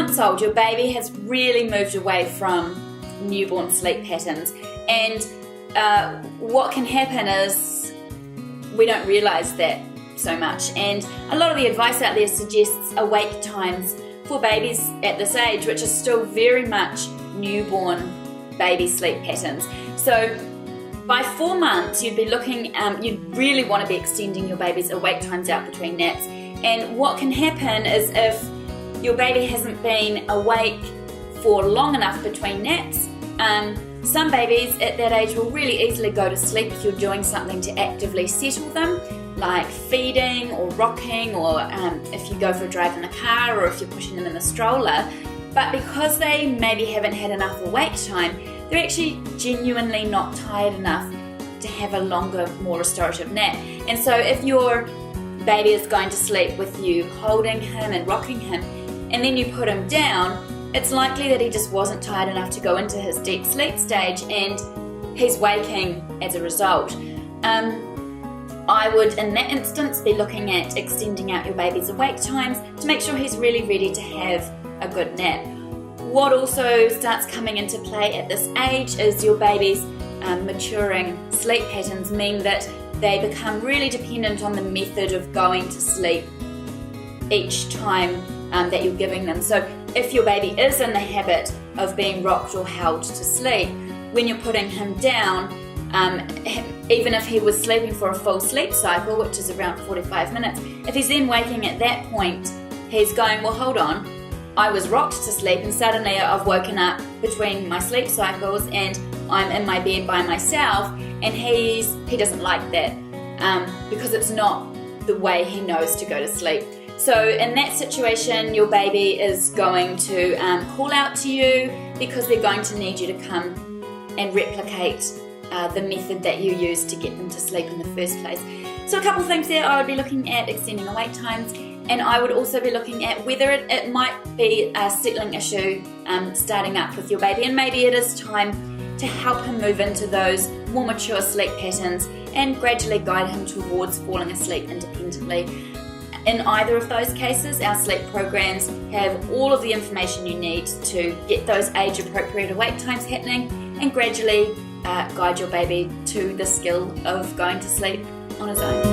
months old, your baby has really moved away from newborn sleep patterns, and what can happen is we don't realize that so much, and a lot of the advice out there suggests awake times for babies at this age, which is still very much newborn baby sleep patterns. So by 4 months, you'd be looking, you'd really want to be extending your baby's awake times out between naps. And what can happen is if your baby hasn't been awake for long enough between naps, some babies at that age will really easily go to sleep if you're doing something to actively settle them, like feeding or rocking, or if you go for a drive in the car, or if you're pushing them in the stroller. But because they maybe haven't had enough awake time, they're actually genuinely not tired enough to have a longer, more restorative nap. And so if your baby is going to sleep with you holding him and rocking him, and then you put him down, it's likely that he just wasn't tired enough to go into his deep sleep stage, and he's waking as a result. I would, in that instance, be looking at extending out your baby's awake times to make sure he's really ready to have a good nap. What also starts coming into play at this age is your baby's maturing sleep patterns mean that they become really dependent on the method of going to sleep each time that you're giving them. So if your baby is in the habit of being rocked or held to sleep, when you're putting him down, even if he was sleeping for a full sleep cycle, which is around 45 minutes, if he's then waking at that point, he's going, well, hold on, I was rocked to sleep and suddenly I've woken up between my sleep cycles and I'm in my bed by myself, and he doesn't like that because it's not the way he knows to go to sleep. So in that situation, your baby is going to call out to you because they're going to need you to come and replicate the method that you used to get them to sleep in the first place. So a couple of things there. I would be looking at extending awake times, and I would also be looking at whether it might be a settling issue starting up with your baby, and maybe it is time to help him move into those more mature sleep patterns and gradually guide him towards falling asleep independently. In either of those cases, our sleep programs have all of the information you need to get those age-appropriate awake times happening and gradually guide your baby to the skill of going to sleep on his own.